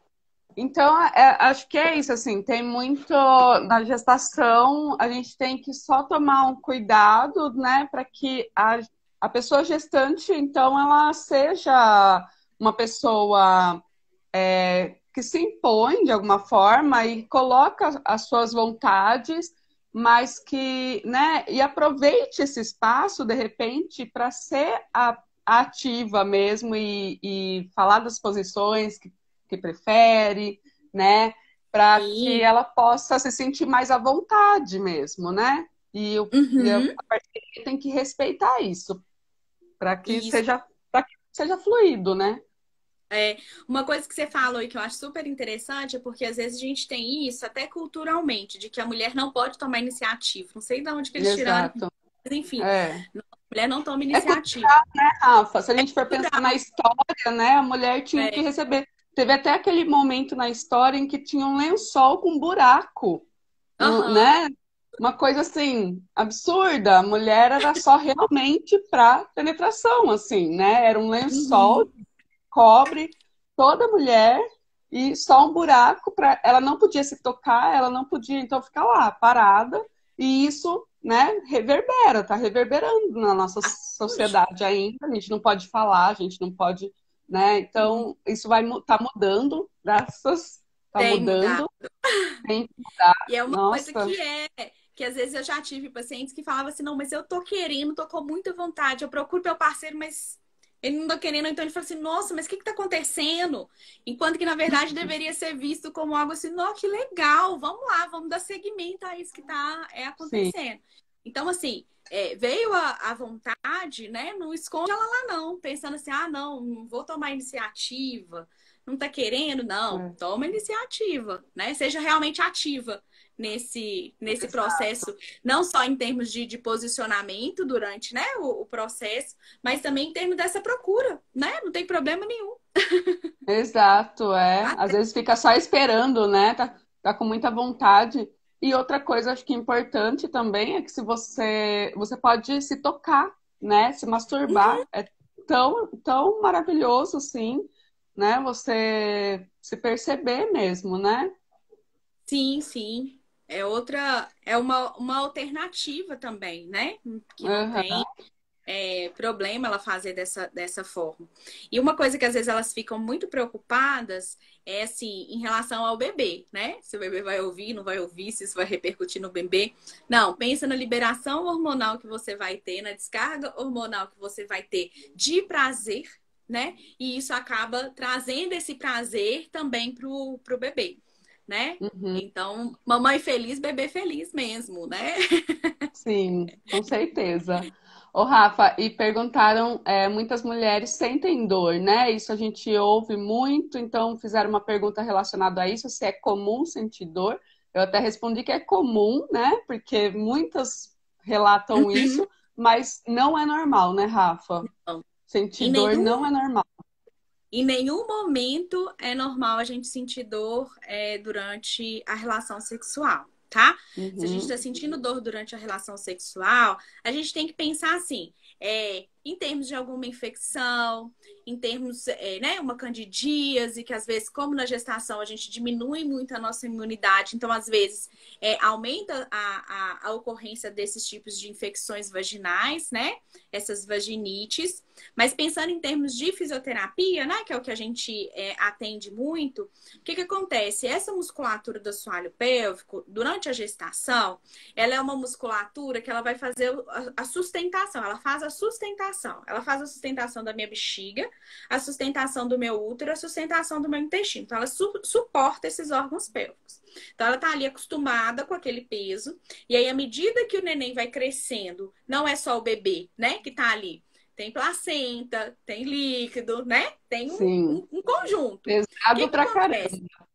então, acho que é isso, assim, tem muito na gestação, a gente tem que só tomar um cuidado, né, para que a pessoa gestante, então, ela seja uma pessoa que se impõe de alguma forma e coloca as suas vontades, mas que, né, e aproveite esse espaço, de repente, para ser ativa mesmo e falar das posições que prefere, né, para que Sim. ela possa se sentir mais à vontade mesmo, né? E a Uhum. parceria tem que respeitar isso, Isso. para que seja fluido, né? Uma coisa que você falou e que eu acho super interessante é porque às vezes a gente tem isso até culturalmente, de que a mulher não pode tomar iniciativa. Não sei de onde que eles tiraram, Exato. mas enfim, É. mulher não toma É iniciativa. cultural, né, Rafa? Se a gente for pensar na história, né, a mulher tinha que É. receber. Teve até aquele momento na história em que tinha um lençol com buraco, Aham. né? Uma coisa assim, absurda. A mulher era só realmente para penetração, assim, né? Era um lençol Uhum. cobre toda mulher e só um buraco para ela não podia se tocar, ela não podia então ficar lá parada e isso, né, reverbera, tá reverberando na nossa Até hoje. sociedade ainda. A gente não pode falar, a gente não pode, né? Uhum. Então isso vai tá mudando, graças tá Tem mudado. mudando, tem que mudar. E é uma coisa Nossa, que às vezes eu já tive pacientes que falavam assim, não, mas eu tô querendo, tô com muita vontade, eu procuro meu parceiro, mas ele não tá querendo, então ele fala assim, nossa, mas o que que tá acontecendo? Enquanto que, na verdade, deveria ser visto como algo assim, não, que legal, vamos lá, vamos dar seguimento a isso que tá sim, acontecendo. Então, assim, veio a vontade, né? Não esconde ela lá, não, pensando assim, ah, não vou tomar iniciativa, não tá querendo, não, é, toma iniciativa, né? Seja realmente ativa nesse exato. processo, não só em termos de posicionamento durante, né, o processo, mas também em termos dessa procura, né? Não tem problema nenhum. Exato, é. Às Até... vezes fica só esperando, né? Tá com muita vontade. E outra coisa, acho que importante também é que se você pode se tocar, né? Se masturbar. É tão maravilhoso, assim, né? Você se perceber mesmo, né? Sim, sim. É uma alternativa também, né? Que não Aham. tem problema ela fazer dessa forma. E uma coisa que às vezes elas ficam muito preocupadas é assim, em relação ao bebê, né? Se o bebê vai ouvir, não vai ouvir, se isso vai repercutir no bebê. Não, pensa na liberação hormonal que você vai ter, na descarga hormonal que você vai ter de prazer, né? E isso acaba trazendo esse prazer também pro bebê, né? Uhum. Então, mamãe feliz, bebê feliz mesmo, né? Sim, com certeza. Ô, Rafa, e perguntaram, muitas mulheres sentem dor, né? Isso a gente ouve muito, então fizeram uma pergunta relacionada a isso, se é comum sentir dor. Eu até respondi que é comum, né? Porque muitas relatam Uhum. isso, mas não é normal, né, Rafa? Então, Sentir em dor nenhum não é normal. Em nenhum momento é normal a gente sentir dor durante a relação sexual, tá? Se a gente está Uhum, sentindo dor durante a relação sexual, a gente tem que pensar assim, em termos de alguma infecção, em termos, né, uma candidíase, que às vezes, como na gestação, a gente diminui muito a nossa imunidade, então às vezes aumenta a ocorrência desses tipos de infecções vaginais, né? Essas vaginites. Mas pensando em termos de fisioterapia, né, que é o que a gente atende muito, o que acontece? Essa musculatura do assoalho pélvico, durante a gestação, ela é uma musculatura que ela vai fazer a sustentação, ela faz a sustentação. Ela faz a sustentação da minha bexiga, a sustentação do meu útero, a sustentação do meu intestino. Então, ela suporta esses órgãos pélvicos. Então, ela tá ali acostumada com aquele peso. E aí, à medida que o neném vai crescendo, não é só o bebê, né, que tá ali. Tem placenta, tem líquido, né? Tem um, sim. um, um conjunto. O Pesado que pra acontece? caramba.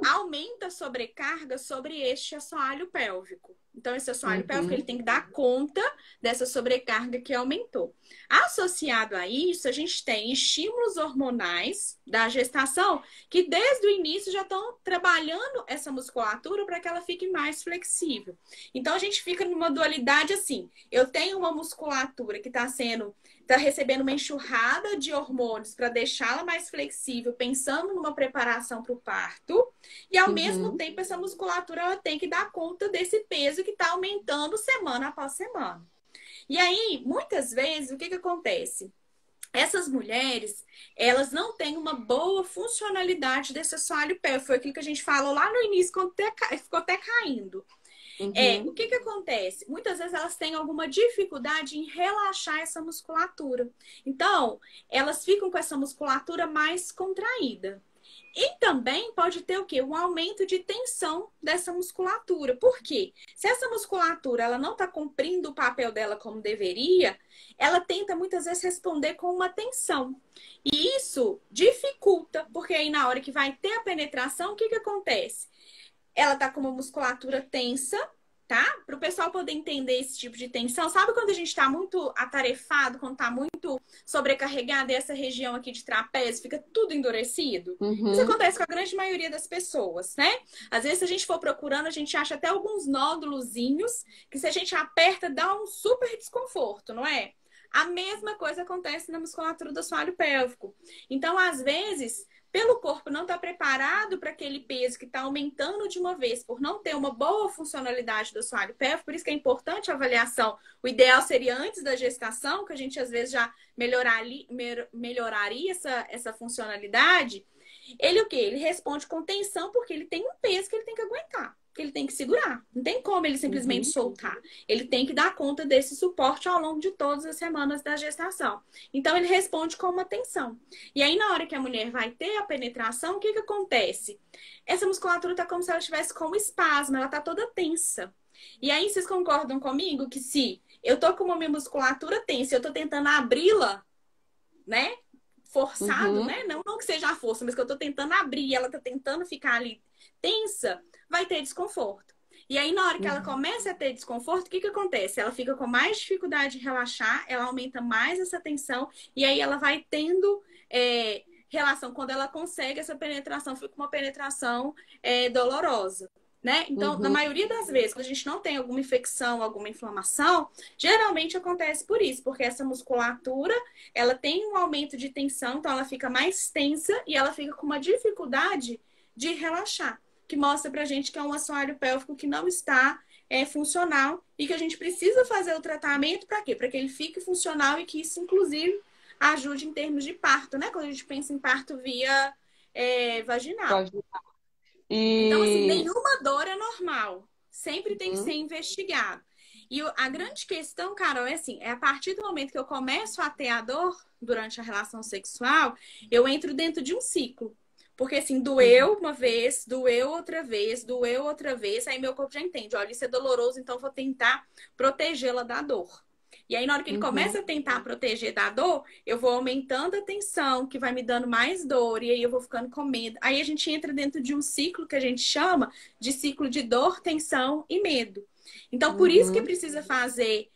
Aumenta a sobrecarga sobre este assoalho pélvico. Então, esse assoalho pélvico ele Uhum, tem que dar conta dessa sobrecarga que aumentou. Associado a isso, a gente tem estímulos hormonais da gestação que desde o início já estão trabalhando essa musculatura para que ela fique mais flexível. Então, a gente fica numa dualidade assim: eu tenho uma musculatura que está recebendo uma enxurrada de hormônios para deixá-la mais flexível, pensando numa preparação para o parto. E ao mesmo uhum. tempo, essa musculatura ela tem que dar conta desse peso que está aumentando semana após semana. E aí, muitas vezes, o que acontece? Essas mulheres, elas não têm uma boa funcionalidade desse assoalho pélvico. Foi aquilo que a gente falou lá no início, quando ficou até caindo. O Uhum. que acontece? Muitas vezes elas têm alguma dificuldade em relaxar essa musculatura. Então, elas ficam com essa musculatura mais contraída. E também pode ter o quê? Um aumento de tensão dessa musculatura. Por quê? Se essa musculatura ela não está cumprindo o papel dela como deveria, ela tenta muitas vezes responder com uma tensão. E isso dificulta, porque aí na hora que vai ter a penetração, o que acontece? Ela está com uma musculatura tensa tá? Para o pessoal poder entender esse tipo de tensão. Sabe quando a gente está muito atarefado, quando está muito sobrecarregado e essa região aqui de trapézio fica tudo endurecido? Isso Uhum. acontece com a grande maioria das pessoas, né? Às vezes, se a gente for procurando, a gente acha até alguns nódulozinhos que se a gente aperta, dá um super desconforto, não é? A mesma coisa acontece na musculatura do assoalho pélvico. Então, às vezes, pelo corpo não estar preparado para aquele peso que está aumentando de uma vez, por não ter uma boa funcionalidade do assoalho pélvico, por isso que é importante a avaliação. O ideal seria antes da gestação, que a gente às vezes já melhoraria essa funcionalidade. Ele o quê? Ele responde com tensão porque ele tem um peso que ele tem que aguentar, que ele tem que segurar. Não tem como ele simplesmente Uhum. soltar. Ele tem que dar conta desse suporte ao longo de todas as semanas da gestação. Então, ele responde com uma tensão. E aí, na hora que a mulher vai ter a penetração, o que que acontece? Essa musculatura tá como se ela estivesse com um espasmo, ela tá toda tensa. E aí, vocês concordam comigo que se eu tô com uma minha musculatura tensa, eu tô tentando abri-la, né? Forçado, Uhum. né? Não que seja a força, mas que eu tô tentando abrir e ela tá tentando ficar ali tensa, vai ter desconforto. E aí, na hora que ela Uhum. começa a ter desconforto, o que que acontece? Ela fica com mais dificuldade de relaxar, ela aumenta mais essa tensão, e aí ela vai tendo relação. Quando ela consegue essa penetração, fica uma penetração dolorosa. Né? Então, na Uhum. maioria das vezes, quando a gente não tem alguma infecção, alguma inflamação, geralmente acontece por isso, porque essa musculatura ela tem um aumento de tensão, então ela fica mais tensa e ela fica com uma dificuldade de relaxar, que mostra pra gente que é um assoalho pélvico que não está funcional e que a gente precisa fazer o tratamento para quê? Para que ele fique funcional e que isso, inclusive, ajude em termos de parto, né? Quando a gente pensa em parto via vaginal. Pode. Então, assim, E nenhuma dor é normal. Sempre tem que ser uhum. investigado. E a grande questão, Carol, é assim, é a partir do momento que eu começo a ter a dor durante a relação sexual, eu entro dentro de um ciclo. Porque assim, Uhum. doeu uma vez, doeu outra vez, aí meu corpo já entende, olha, isso é doloroso, então eu vou tentar protegê-la da dor. E aí, na hora que ele Uhum. começa a tentar proteger da dor, eu vou aumentando a tensão, que vai me dando mais dor, e aí eu vou ficando com medo. Aí a gente entra dentro de um ciclo que a gente chama de ciclo de dor, tensão e medo. Então, por isso que Uhum. precisa fazer,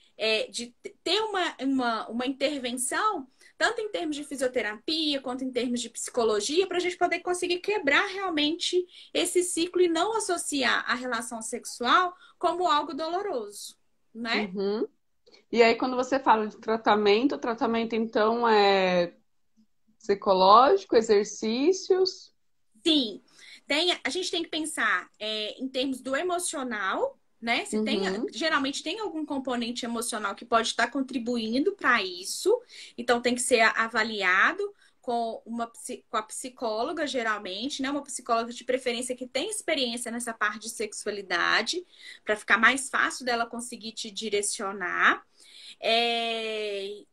de ter uma intervenção, tanto em termos de fisioterapia, quanto em termos de psicologia, para a gente poder conseguir quebrar realmente esse ciclo e não associar a relação sexual como algo doloroso, né? Uhum. E aí, quando você fala de tratamento, o tratamento então é psicológico, exercícios. Sim, a gente tem que pensar em termos do emocional, né? Se tem, Uhum. geralmente tem algum componente emocional que pode estar contribuindo para isso, então tem que ser avaliado com a psicóloga, geralmente, né? Uma psicóloga de preferência que tem experiência nessa parte de sexualidade, para ficar mais fácil dela conseguir te direcionar.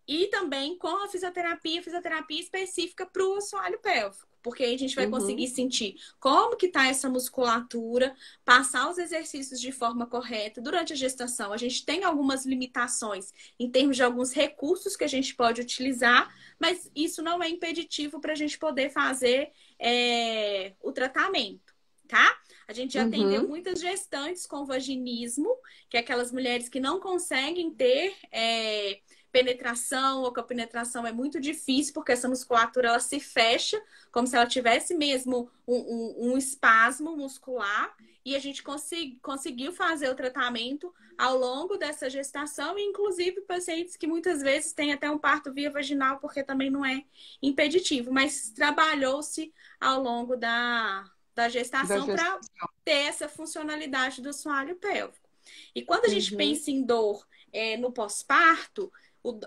E também com a fisioterapia específica para o assoalho pélvico. Porque aí a gente vai conseguir Uhum. sentir como que está essa musculatura, passar os exercícios de forma correta. Durante a gestação, a gente tem algumas limitações em termos de alguns recursos que a gente pode utilizar, mas isso não é impeditivo para a gente poder fazer o tratamento, tá? A gente já atendeu Uhum. muitas gestantes com vaginismo, que é aquelas mulheres que não conseguem ter penetração, ou que a penetração é muito difícil, porque essa musculatura ela se fecha, como se ela tivesse mesmo um espasmo muscular, e a gente conseguiu fazer o tratamento ao longo dessa gestação, e inclusive pacientes que muitas vezes têm até um parto via vaginal, porque também não é impeditivo, mas trabalhou-se ao longo da Da gestação para gestação. ter essa funcionalidade do assoalho pélvico. E quando a gente Uhum. pensa em dor no pós-parto,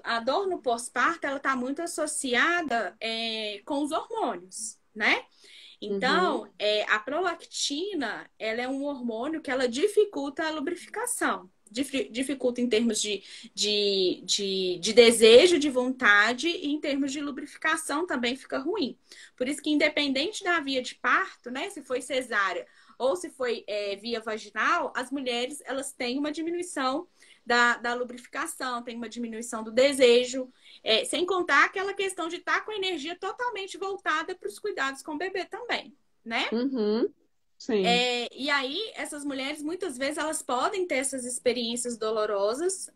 a dor no pós-parto ela está muito associada com os hormônios, né? Uhum. Então, a prolactina, ela é um hormônio que ela dificulta a lubrificação. Dificulta em termos de desejo, de vontade, e em termos de lubrificação também fica ruim. Por isso que, independente da via de parto, né? Se foi cesárea ou se foi via vaginal, as mulheres elas têm uma diminuição da lubrificação, tem uma diminuição do desejo, sem contar aquela questão de estar com a energia totalmente voltada para os cuidados com o bebê também, né? Uhum. Sim. E aí, essas mulheres, muitas vezes, elas podem ter essas experiências dolorosas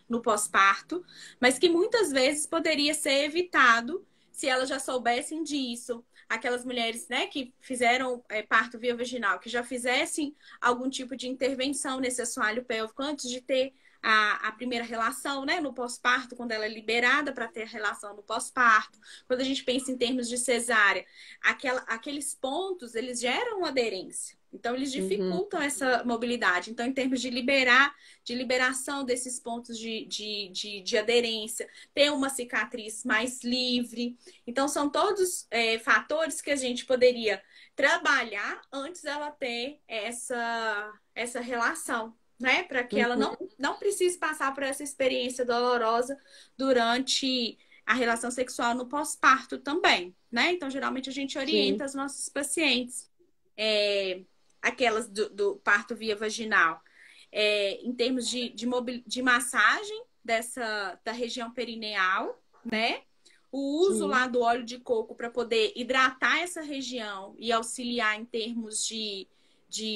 no pós-parto, mas que muitas vezes poderia ser evitado se elas já soubessem disso. Aquelas mulheres, né, que fizeram parto via vaginal, que já fizessem algum tipo de intervenção nesse assoalho pélvico antes de ter a primeira relação, né, no pós-parto, quando ela é liberada para ter relação no pós-parto. Quando a gente pensa em termos de cesárea, aqueles pontos, eles geram aderência. Então, eles Uhum. dificultam essa mobilidade. Então, em termos de liberação desses pontos de aderência, ter uma cicatriz mais livre. Então, são todos fatores que a gente poderia trabalhar antes dela ter essa relação, né? Para que ela Uhum. não precise passar por essa experiência dolorosa durante a relação sexual no pós-parto também, né? Então, geralmente a gente Sim. orienta as nossas pacientes, é, aquelas do parto via vaginal, em termos de massagem da região perineal, né? O uso Sim. lá do óleo de coco para poder hidratar essa região e auxiliar em termos de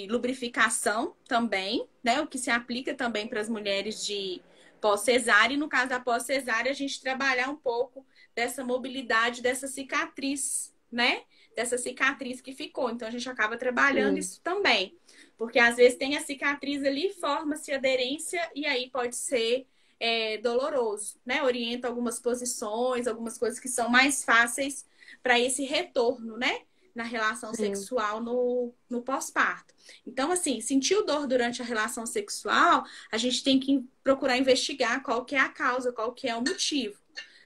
lubrificação também, né? O que se aplica também para as mulheres de pós-cesárea. E no caso da pós-cesárea, a gente trabalhar um pouco dessa mobilidade, dessa cicatriz, né? Dessa cicatriz que ficou. Então, a gente acaba trabalhando Sim. isso também. Porque às vezes tem a cicatriz ali, forma-se aderência, e aí pode ser doloroso, né? Orienta algumas posições, algumas coisas que são mais fáceis para esse retorno, né? Na relação Sim. sexual no pós-parto. Então, assim, sentiu dor durante a relação sexual, a gente tem que procurar investigar qual que é a causa, qual que é o motivo,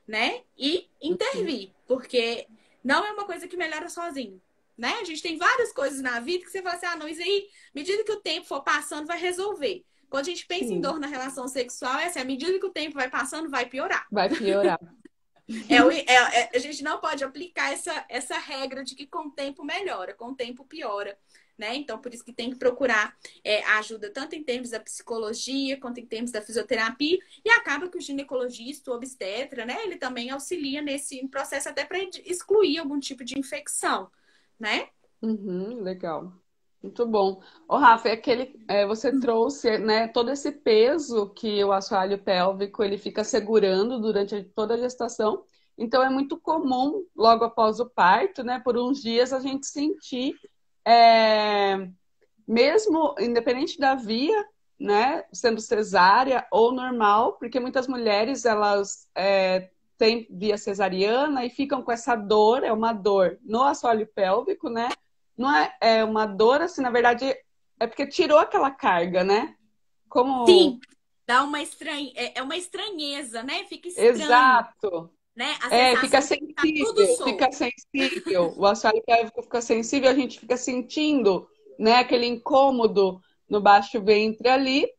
né? E Uhum. intervir, porque não é uma coisa que melhora sozinho, né? A gente tem várias coisas na vida que você fala assim, ah, não, isso aí, à medida que o tempo for passando, vai resolver. Quando a gente pensa em Sim. dor na relação sexual, é assim, à medida que o tempo vai passando, vai piorar. Vai piorar. A gente não pode aplicar essa regra de que com o tempo melhora, com o tempo piora. Né? Então, por isso que tem que procurar ajuda tanto em termos da psicologia quanto em termos da fisioterapia. E acaba que o ginecologista, o obstetra, né? Ele também auxilia nesse processo até para excluir algum tipo de infecção, né? Uhum, legal. Muito bom. Ô, Rafa, você trouxe, né, todo esse peso que o assoalho pélvico ele fica segurando durante toda a gestação. Então é muito comum, logo após o parto, né, por uns dias a gente sentir, é, mesmo independente da via, né, sendo cesárea ou normal, porque muitas mulheres elas têm via cesariana e ficam com essa dor, é uma dor no assoalho pélvico, né? Não é uma dor assim, na verdade, é porque tirou aquela carga, né? Como Sim, dá uma estranheza, né? Fica estranho, exato. né? A Fica sensação de que tá tudo sensível, solto. fica sensível. O assoalho pélvico fica sensível, a gente fica sentindo, né, aquele incômodo no baixo ventre ali.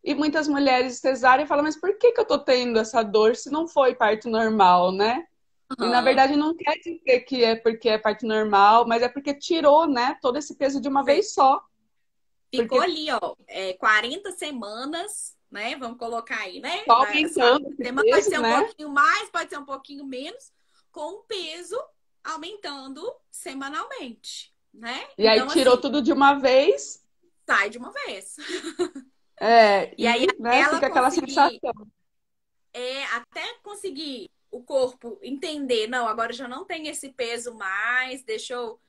E muitas mulheres cesárea falam, mas por que que eu tô tendo essa dor se não foi parto normal, né? E na Aham. verdade não quer dizer que é porque é parto normal, mas é porque tirou, né, todo esse peso de uma vez só. Ficou Porque ali, ó, 40 semanas, né? Vvamos colocar aí, né? só As 40 aumentando esse semanas pode peso, ser um né? pouquinho mais, pode ser um pouquinho menos, com o peso aumentando semanalmente, né? E aí Então, tirou assim, tudo de uma vez, sai de uma vez. E aí, e, né, fica aquela sensação. até conseguir o corpo entender, não, agora eu já não tem esse peso mais, deixa eu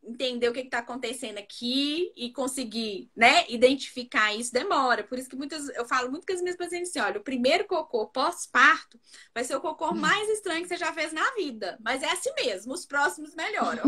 entender o que está acontecendo aqui e conseguir, né, identificar isso, demora. Por isso que eu falo muito com as minhas pacientes assim, olha, o primeiro cocô pós-parto vai ser o cocô mais estranho que você já fez na vida, mas é assim mesmo, os próximos melhoram.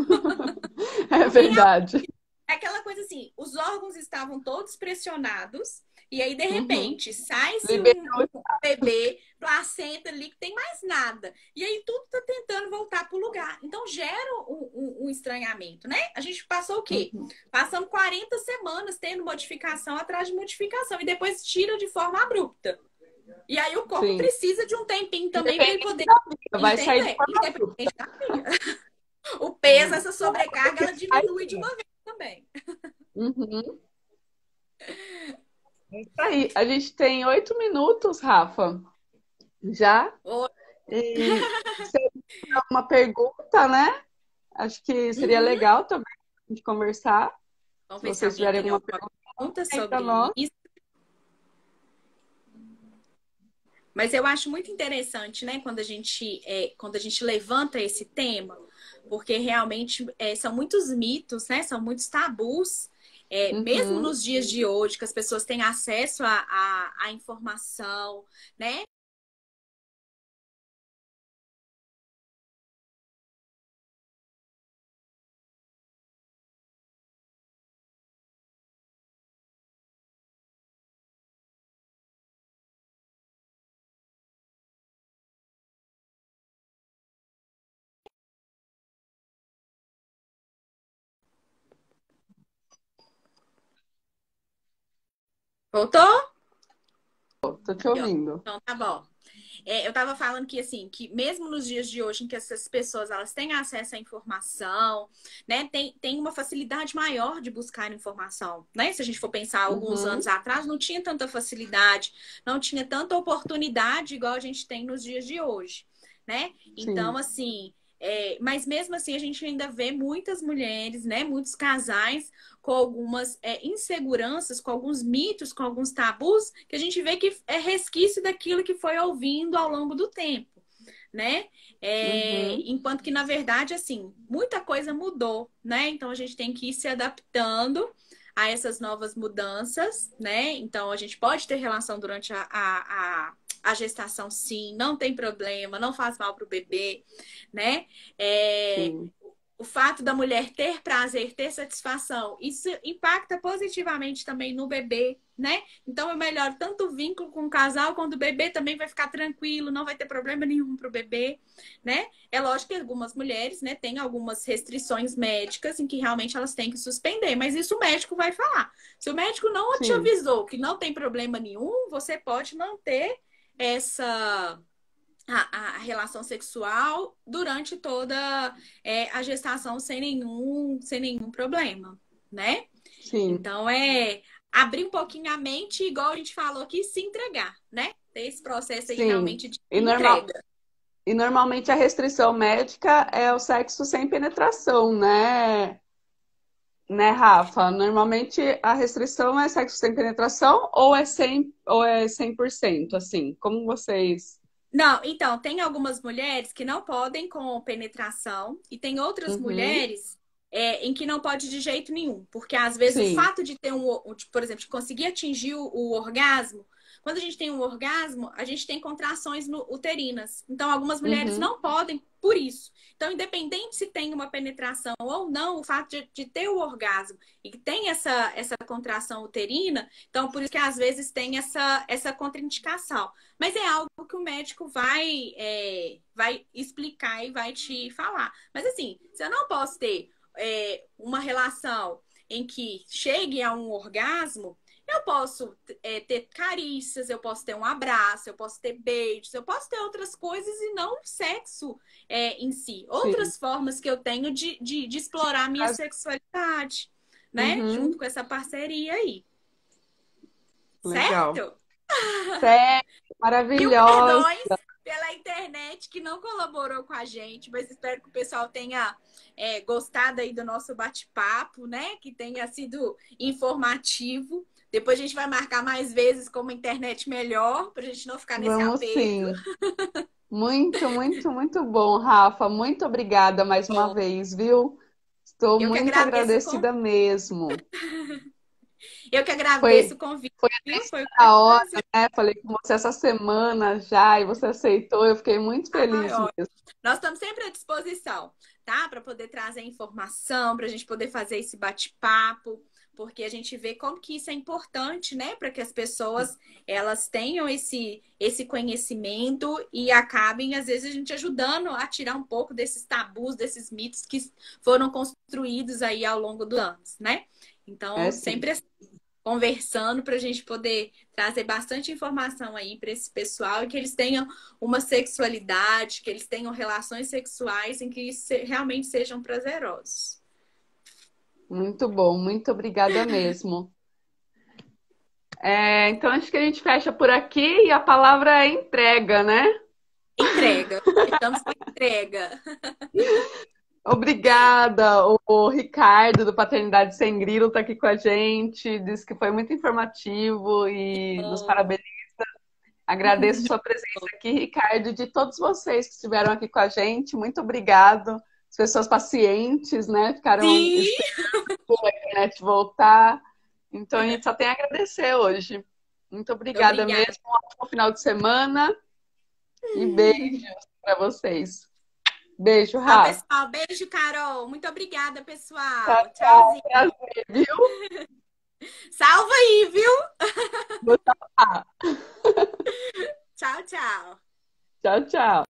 É Porque verdade. é aquela coisa assim, os órgãos estavam todos pressionados, e aí, de Uhum. repente, sai-se um Liberou. bebê, placenta ali, que tem mais nada. E aí tudo tá tentando voltar pro lugar. Então gera um estranhamento, né? A gente passou o quê? Uhum. Passamos 40 semanas tendo modificação atrás de modificação, e depois tira de forma abrupta. E aí o corpo Sim. precisa de um tempinho também para ele Independente poder da vida, vai sair de entender, forma abrupta. independente da via. O peso, essa É sobrecarga, porque ela sai diminui de uma sim. vez também. Uhum. É isso aí. A gente tem 8 minutos, Rafa, já. E se eu tiver uma pergunta, né? Acho que seria Uhum. legal também a gente conversar. Vamos Se ver se vocês alguém tiverem tem alguma alguma pergunta pergunta aí para sobre nós. isso. Mas eu acho muito interessante, né, quando a gente levanta esse tema, porque realmente são muitos mitos, né? São muitos tabus. Mesmo Uhum. nos dias de hoje, que as pessoas têm acesso à informação, né? Voltou? Tô te Aqui, ó. ouvindo. Então tá bom. Eu estava falando que assim, que mesmo nos dias de hoje, em que essas pessoas elas têm acesso à informação, né, tem uma facilidade maior de buscar informação, né? Se a gente for pensar alguns anos Uhum. atrás, não tinha tanta facilidade, não tinha tanta oportunidade igual a gente tem nos dias de hoje, né? Então, Sim. assim, mas mesmo assim a gente ainda vê muitas mulheres, né, muitos casais com algumas inseguranças, com alguns mitos, com alguns tabus, que a gente vê que é resquício daquilo que foi ouvindo ao longo do tempo, né? Uhum. Enquanto que, na verdade, assim, muita coisa mudou, né? Então a gente tem que ir se adaptando a essas novas mudanças, né? Então a gente pode ter relação durante a gestação, sim, não tem problema, não faz mal para o bebê, né? É, Sim. o fato da mulher ter prazer, ter satisfação, isso impacta positivamente também no bebê, né? Então é melhor tanto o vínculo com o casal, quanto o bebê também vai ficar tranquilo, não vai ter problema nenhum para o bebê, né? É lógico que algumas mulheres, né, têm algumas restrições médicas em que realmente elas têm que suspender, mas isso o médico vai falar. Se o médico não te Sim. avisou que não tem problema nenhum, você pode manter essa a relação sexual durante toda a gestação sem nenhum problema, né? Sim. Então abrir um pouquinho a mente, igual a gente falou aqui, se entregar, né? Ter esse processo aí Sim. realmente de E, entrega. e normalmente a restrição médica é o sexo sem penetração, né? Né, Rafa? Normalmente a restrição é sexo sem penetração ou é 100% assim? Como vocês... Não, então, tem algumas mulheres que não podem com penetração e tem outras Uhum. mulheres em que não pode de jeito nenhum. Porque às vezes o Sim. fato de ter tipo, por exemplo, de conseguir atingir o orgasmo, quando a gente tem um orgasmo, a gente tem contrações uterinas. Então, algumas mulheres Uhum. não podem por isso. Então, independente se tem uma penetração ou não, o fato de ter o orgasmo e que tem essa contração uterina, então por isso que às vezes tem essa contraindicação. Mas é algo que o médico vai explicar e vai te falar. Mas assim, se eu não posso ter uma relação em que chegue a um orgasmo, eu posso ter carícias, eu posso ter um abraço, eu posso ter beijos, eu posso ter outras coisas e não o sexo em si. Sim. Outras formas que eu tenho de explorar a minha sexualidade, né? Junto Uhum. com essa parceria aí. Legal. Certo? Sério, Mil maravilhosa. perdões pela internet que não colaborou com a gente, mas espero que o pessoal tenha gostado aí do nosso bate-papo, né? Que tenha sido informativo. Depois a gente vai marcar mais vezes com uma internet melhor, para a gente não ficar nesse Vamos aperto. sim. Muito, muito, muito bom, Rafa. Muito obrigada mais uma Bom, vez, viu? Estou eu que muito agradeço agradecida mesmo. eu que agradeço Foi, o convite, foi viu? Foi um grande a hora, prazer. né? Falei com você essa semana já e você aceitou. Eu fiquei muito Ai, feliz ó, mesmo. nós estamos sempre à disposição, tá? Para poder trazer informação, para a gente poder fazer esse bate-papo, porque a gente vê como que isso é importante, né? Para que as pessoas elas tenham esse conhecimento e acabem, às vezes, a gente ajudando a tirar um pouco desses tabus, desses mitos que foram construídos aí ao longo dos anos, né? É Então, sim. sempre assim, conversando para a gente poder trazer bastante informação aí para esse pessoal e que eles tenham uma sexualidade, que eles tenham relações sexuais em que realmente sejam prazerosos. Muito bom, muito obrigada mesmo. Então acho que a gente fecha por aqui e a palavra é entrega, né? Entrega. Estamos com entrega. Obrigada. O Ricardo, do Paternidade Sem Grilo, está aqui com a gente. Disse que foi muito informativo e nos Oh. parabeniza. Agradeço sua presença aqui, Ricardo, e de todos vocês que estiveram aqui com a gente. Muito obrigado. As pessoas pacientes, né? Ficaram Sim, esperando a internet voltar. Então, a gente só tem a agradecer hoje. Muito obrigada obrigada. mesmo. Um ótimo final de semana e beijos para vocês. Beijo, Tchau, Rafa. pessoal. Beijo, Carol. Muito obrigada, Tchau, pessoal. tchau. Tchauzinho. Prazer, viu? Salva aí, viu? Vou salvar. Tchau, tchau. Tchau, tchau.